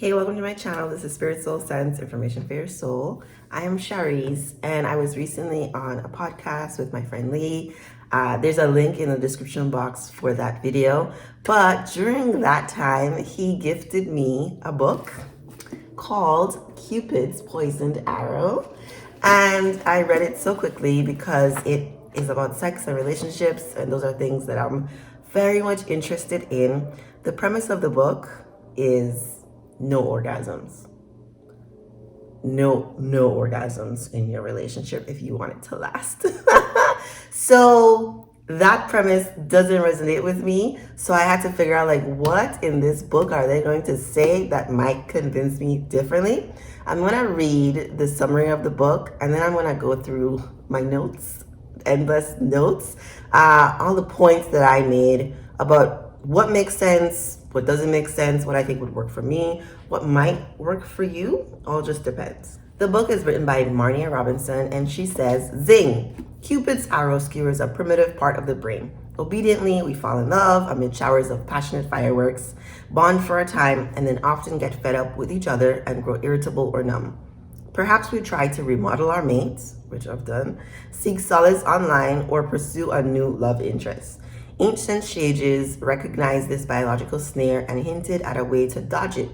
Hey, welcome to my channel. This is Spirit Soul Sense, Information for Your Soul. I am Shareece, and I was recently on a podcast with my friend Lee. There's a link in the description box for that video. But during that time, he gifted me a book called Cupid's Poisoned Arrow. And I read it so quickly because it is about sex and relationships, and those are things that I'm very much interested in. The premise of the book is no orgasms. No orgasms in your relationship if you want it to last. So that premise doesn't resonate with me. So I had to figure out what in this book are they going to say that might convince me differently. I'm going to read the summary of the book, and then I'm going to go through my notes, endless notes, all the points that I made about what makes sense, what doesn't make sense, what I think would work for me, what might work for you, all just depends. The book is written by Marina Robinson, and she says, zing, Cupid's arrow skewers a primitive part of the brain. Obediently, we fall in love amid showers of passionate fireworks, bond for a time, and then often get fed up with each other and grow irritable or numb. Perhaps we try to remodel our mates, which I've done, seek solace online, or pursue a new love interest. Ancient sages recognized this biological snare and hinted at a way to dodge it.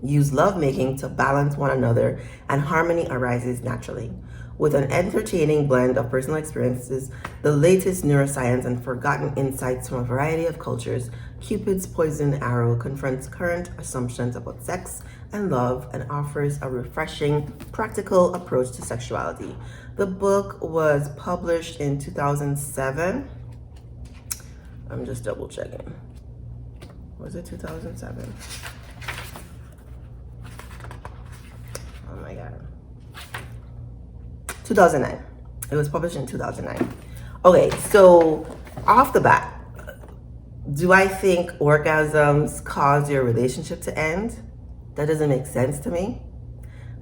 Use lovemaking to balance one another, and harmony arises naturally. With an entertaining blend of personal experiences, the latest neuroscience, and forgotten insights from a variety of cultures, Cupid's Poisoned Arrow confronts current assumptions about sex and love and offers a refreshing, practical approach to sexuality. The book was published in 2007. I'm just double checking. Was it 2007? Oh my God. 2009. It was published in 2009. Okay, so off the bat, do I think orgasms cause your relationship to end? That doesn't make sense to me.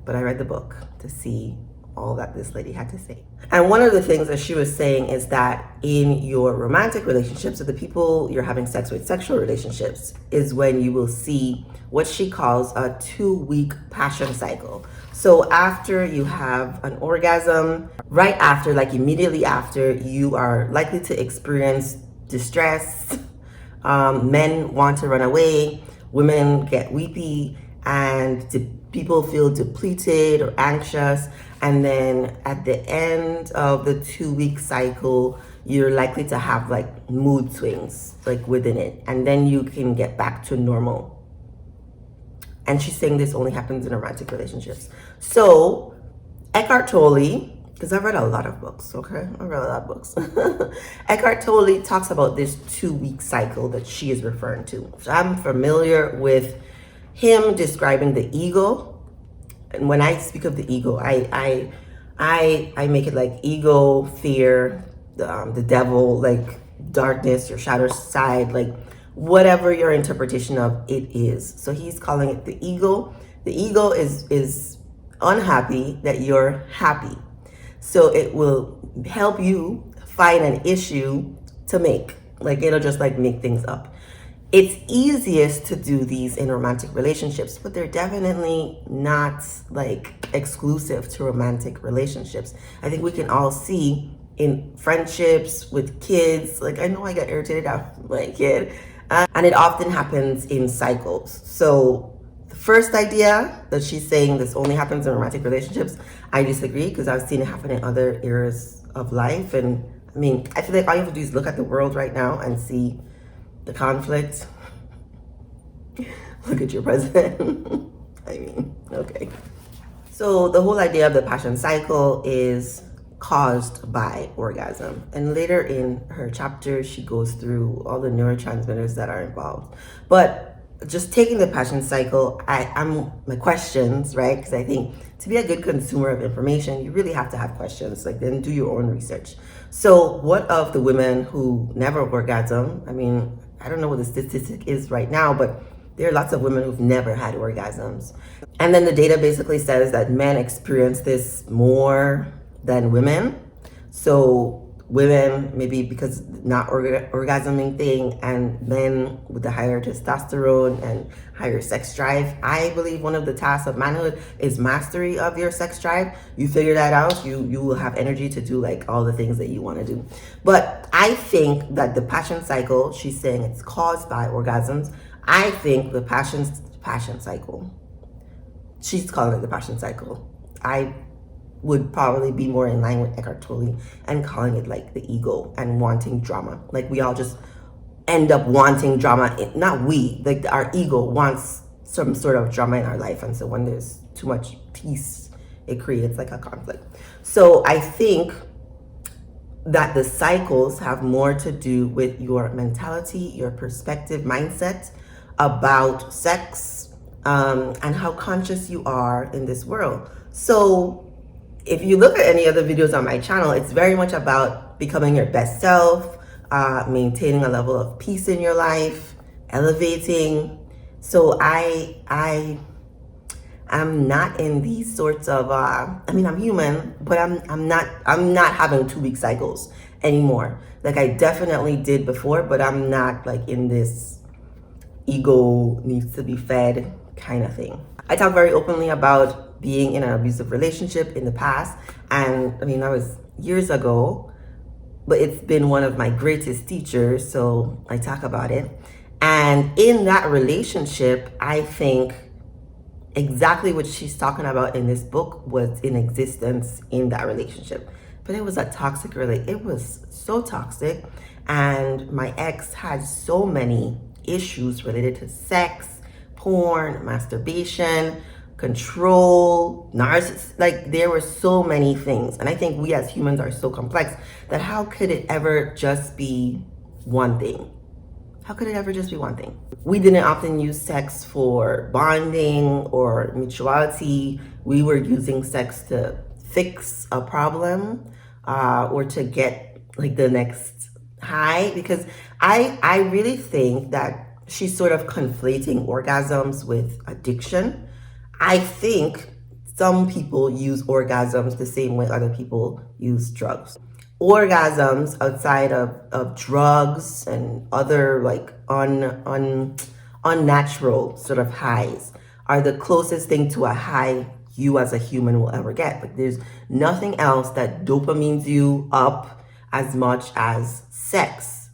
But I read the book to see all that this lady had to say. And one of the things that she was saying is that in your romantic relationships, with the people you're having sex with, sexual relationships, is when you will see what she calls a 2-week passion cycle. So after you have an orgasm, right after, immediately after, you are likely to experience distress. Men want to run away, women get weepy, and people feel depleted or anxious. And then at the end of the 2-week cycle, you're likely to have mood swings within it. And then you can get back to normal. And she's saying this only happens in romantic relationships. So Eckhart Tolle, because I've read a lot of books, okay? I've read a lot of books. Eckhart Tolle talks about this 2-week cycle that she is referring to. So I'm familiar with him describing the ego. And when I speak of the ego, I make it ego, fear, the devil, darkness, your shadow side, whatever your interpretation of it is. So he's calling it the ego. The ego is unhappy that you're happy. So it will help you find an issue to make. It'll just make things up. It's easiest to do these in romantic relationships, but they're definitely not exclusive to romantic relationships. I think we can all see in friendships with kids, I know I get irritated after my kid, and it often happens in cycles. So the first idea that she's saying this only happens in romantic relationships, I disagree, because I've seen it happen in other areas of life. And I feel all you have to do is look at the world right now and see the conflict. Look at your president. Okay. So the whole idea of the passion cycle is caused by orgasm. And later in her chapter, she goes through all the neurotransmitters that are involved. But just taking the passion cycle, my questions, right? Because I think to be a good consumer of information, you really have to have questions. Then do your own research. So what of the women who never orgasm? I don't know what the statistic is right now, but there are lots of women who've never had orgasms. And then the data basically says that men experience this more than women. So women, maybe because not orgasming thing, and men with the higher testosterone and higher sex drive. I believe one of the tasks of manhood is mastery of your sex drive. You figure that out, you will have energy to do like all the things that you want to do. But I think that the passion cycle, she's saying it's caused by orgasms. I think the passion cycle, she's calling it the passion cycle. I would probably be more in line with Eckhart Tolle and calling it like the ego and wanting drama. Like we all just end up wanting drama. Not we, like our ego wants some sort of drama in our life. And so when there's too much peace, it creates like a conflict. So I think that the cycles have more to do with your mentality, your perspective, mindset about sex, and how conscious you are in this world. So if you look at any other videos on my channel, it's very much about becoming your best self, maintaining a level of peace in your life, elevating. So I am not in these sorts of I mean, I'm human, but I'm not having 2-week cycles anymore. Like I definitely did before, but I'm not like in this ego needs to be fed kind of thing. I talk very openly about being in an abusive relationship in the past, and I mean that was years ago, but it's been one of my greatest teachers, so I talk about it. And in that relationship, I think exactly what she's talking about in this book was in existence in that relationship. But it was a toxic relationship. It was so toxic, and my ex had so many issues related to sex, porn, masturbation, control, narcissism. Like there were so many things. And I think we as humans are so complex that how could it ever just be one thing? How could it ever just be one thing? We didn't often use sex for bonding or mutuality. We were using sex to fix a problem, or to get like the next high, because I really think that she's sort of conflating orgasms with addiction. I think some people use orgasms the same way other people use drugs. Orgasms outside of drugs and other like unnatural sort of highs are the closest thing to a high you as a human will ever get. Like there's nothing else that dopamines you up as much as sex.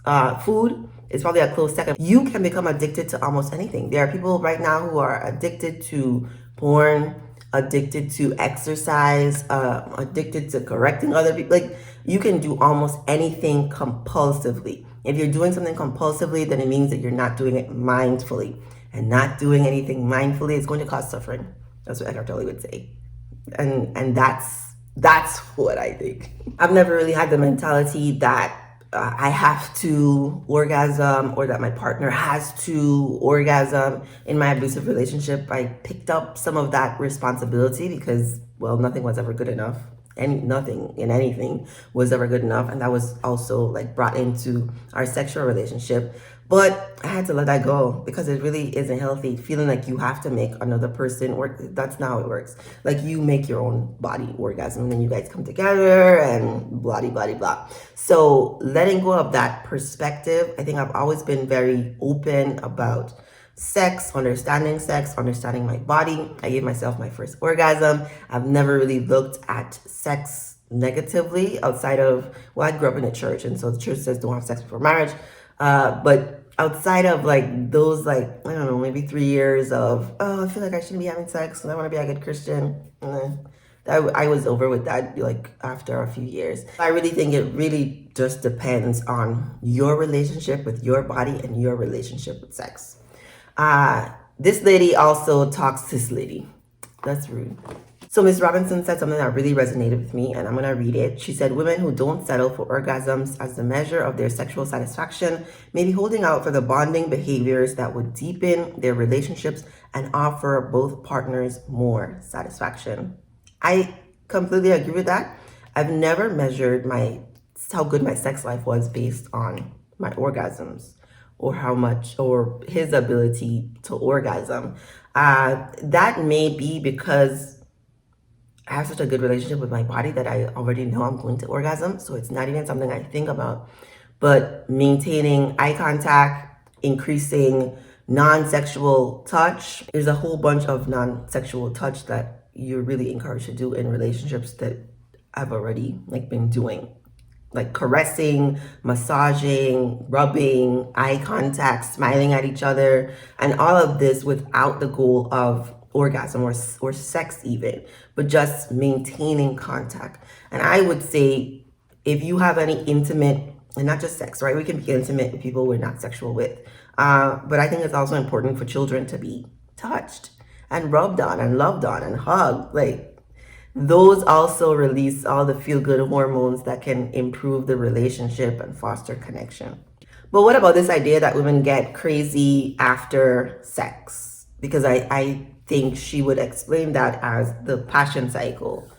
Food is probably a close second. You can become addicted to almost anything. There are people right now who are addicted to porn, addicted to exercise, addicted to correcting other people. Like you can do almost anything compulsively. If you're doing something compulsively, then it means that you're not doing it mindfully. And not doing anything mindfully is going to cause suffering. That's what Eckhart Tolle would say. And that's what I think. I've never really had the mentality that I have to orgasm or that my partner has to orgasm. In my abusive relationship, I picked up some of that responsibility because, well, nothing was ever good enough. And nothing in anything was ever good enough. And that was also like brought into our sexual relationship. But I had to let that go because it really isn't healthy. Feeling like you have to make another person work. That's not how it works. Like you make your own body orgasm and then you guys come together and blah, blah, blah. So letting go of that perspective, I think I've always been very open about sex, understanding my body. I gave myself my first orgasm. I've never really looked at sex negatively outside of, well, I grew up in a church, and so the church says don't have sex before marriage. But outside of like those, like, I don't know, maybe 3 years of, oh, I feel like I shouldn't be having sex and I want to be a good Christian. I was over with that like after a few years. I really think it really just depends on your relationship with your body and your relationship with sex. This lady also talks to this lady. That's rude. So Ms. Robinson said something that really resonated with me, and I'm going to read it. She said, women who don't settle for orgasms as the measure of their sexual satisfaction may be holding out for the bonding behaviors that would deepen their relationships and offer both partners more satisfaction. I completely agree with that. I've never measured how good my sex life was based on my orgasms, or how much, or his ability to orgasm. That may be because I have such a good relationship with my body that I already know I'm going to orgasm. So it's not even something I think about. But maintaining eye contact, increasing non-sexual touch. There's a whole bunch of non-sexual touch that you're really encouraged to do in relationships that I've already been doing. Like caressing, massaging, rubbing, eye contact, smiling at each other, and all of this without the goal of orgasm or sex even, but just maintaining contact. And I would say if you have any intimate, and not just sex, right? We can be intimate with people we're not sexual with. But I think it's also important for children to be touched and rubbed on and loved on and hugged. Those also release all the feel-good hormones that can improve the relationship and foster connection. But what about this idea that women get crazy after sex? Because I think she would explain that as the passion cycle.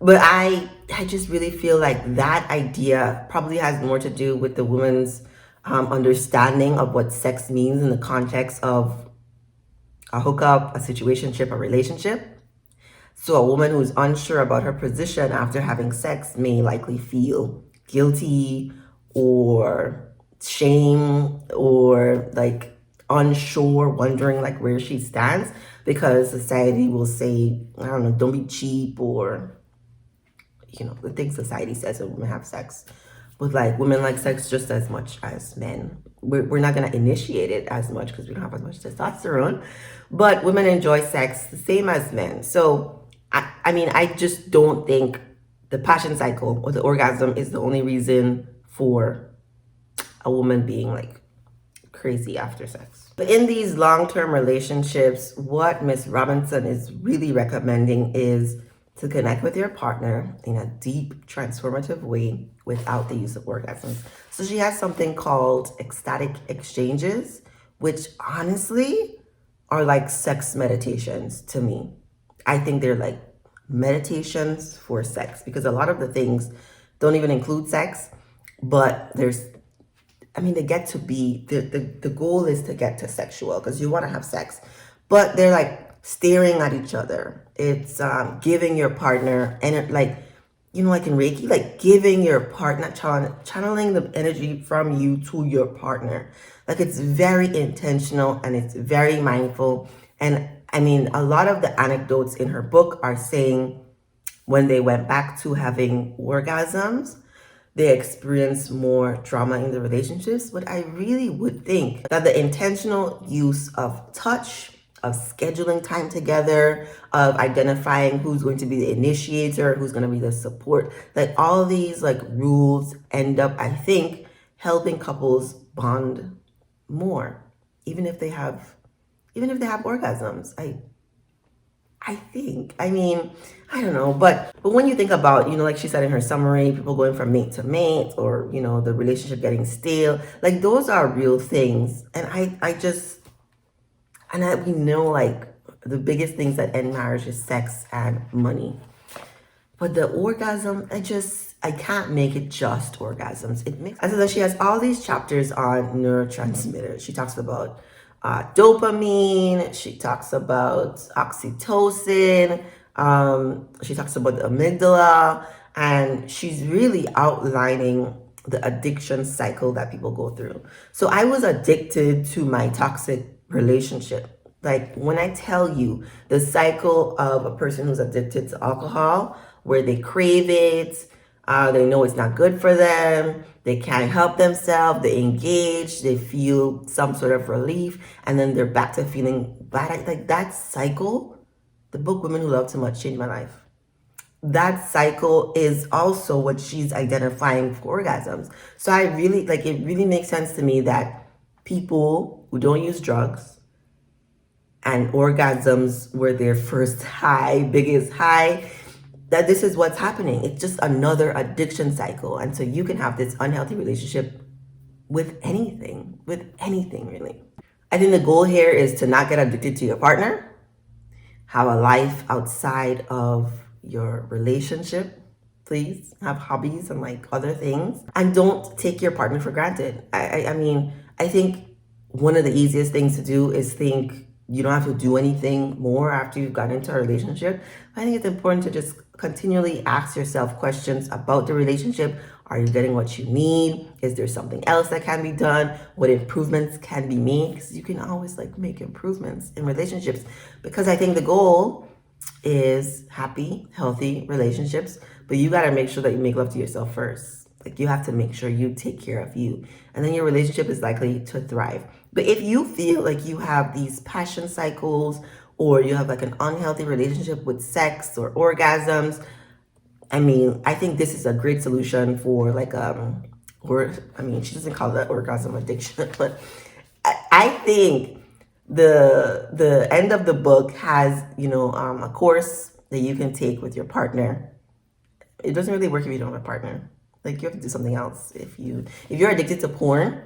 But I just really feel like that idea probably has more to do with the woman's understanding of what sex means in the context of a hookup, a situationship, a relationship. So a woman who's unsure about her position after having sex may likely feel guilty or shame or unsure, wondering where she stands because society will say, I don't know, don't be cheap, or the things society says when women have sex. But women like sex just as much as men. We're not going to initiate it as much because we don't have as much testosterone, but women enjoy sex the same as men. So I just don't think the passion cycle or the orgasm is the only reason for a woman being crazy after sex. But in these long-term relationships, what Miss Robinson is really recommending is to connect with your partner in a deep, transformative way without the use of orgasms. So she has something called Ecstatic Exchanges, which honestly are like sex meditations to me. I think they're meditations for sex, because a lot of the things don't even include sex, but they get to be, the goal is to get to sexual, because you want to have sex, but they're staring at each other. It's giving your partner, and in Reiki, giving your partner, channeling the energy from you to your partner. It's very intentional and it's very mindful. And a lot of the anecdotes in her book are saying when they went back to having orgasms, they experience more drama in the relationships. But I really would think that the intentional use of touch, of scheduling time together, of identifying who's going to be the initiator, who's going to be the support, all of these rules end up, I think, helping couples bond more, even if they have orgasms. I think. I don't know, but when you think about, like she said in her summary, people going from mate to mate, or the relationship getting stale, those are real things. And we know the biggest things that end marriage is sex and money. But the orgasm, I can't make it just orgasms. And so then she has all these chapters on neurotransmitters. She talks about dopamine. She talks about oxytocin. She talks about the amygdala. And she's really outlining the addiction cycle that people go through. So I was addicted to my toxic relationship. When I tell you the cycle of a person who's addicted to alcohol, where they crave it, they know it's not good for them, they can't help themselves, they engage, they feel some sort of relief, and then they're back to feeling bad. That cycle, the book Women Who Love Too Much changed my life. That cycle is also what she's identifying for orgasms. So I really, it really makes sense to me that people who don't use drugs, and orgasms were their first high, biggest high, that this is what's happening. It's just another addiction cycle. And so you can have this unhealthy relationship with anything really. I think the goal here is to not get addicted to your partner, have a life outside of your relationship, please, have hobbies and other things, and don't take your partner for granted. I think one of the easiest things to do is think You don't have to do anything more after you've gotten into a relationship. I think it's important to just continually ask yourself questions about the relationship. Are you getting what you need? Is there something else that can be done? What improvements can be made? Because you can always like make improvements in relationships. Because I think the goal is happy, healthy relationships, but you got to make sure that you make love to yourself first. Like you have to make sure you take care of you, and then your relationship is likely to thrive. But if you feel like you have these passion cycles, or you have like an unhealthy relationship with sex or orgasms, I mean, I think this is a great solution for like or I mean, she doesn't call that orgasm addiction, but I think the end of the book has, you know, a course that you can take with your partner. It doesn't really work if you don't have a partner. Like you have to do something else. If you're addicted to porn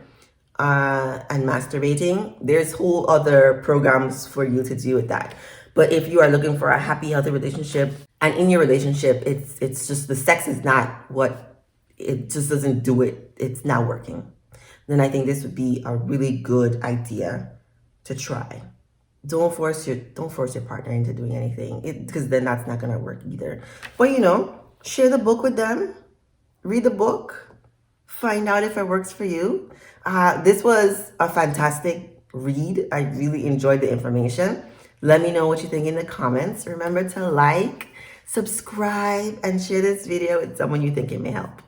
and masturbating, there's whole other programs for you to deal with that. But if you are looking for a happy, healthy relationship, and in your relationship, it's just the sex is not what, it just doesn't do it. It's not working. Then I think this would be a really good idea to try. Don't force your partner into doing anything, because then that's not gonna work either. But you know, share the book with them, read the book, find out if it works for you. This was a fantastic read. I really enjoyed the information. Let me know what you think in the comments. Remember to like, subscribe, and share this video with someone you think it may help.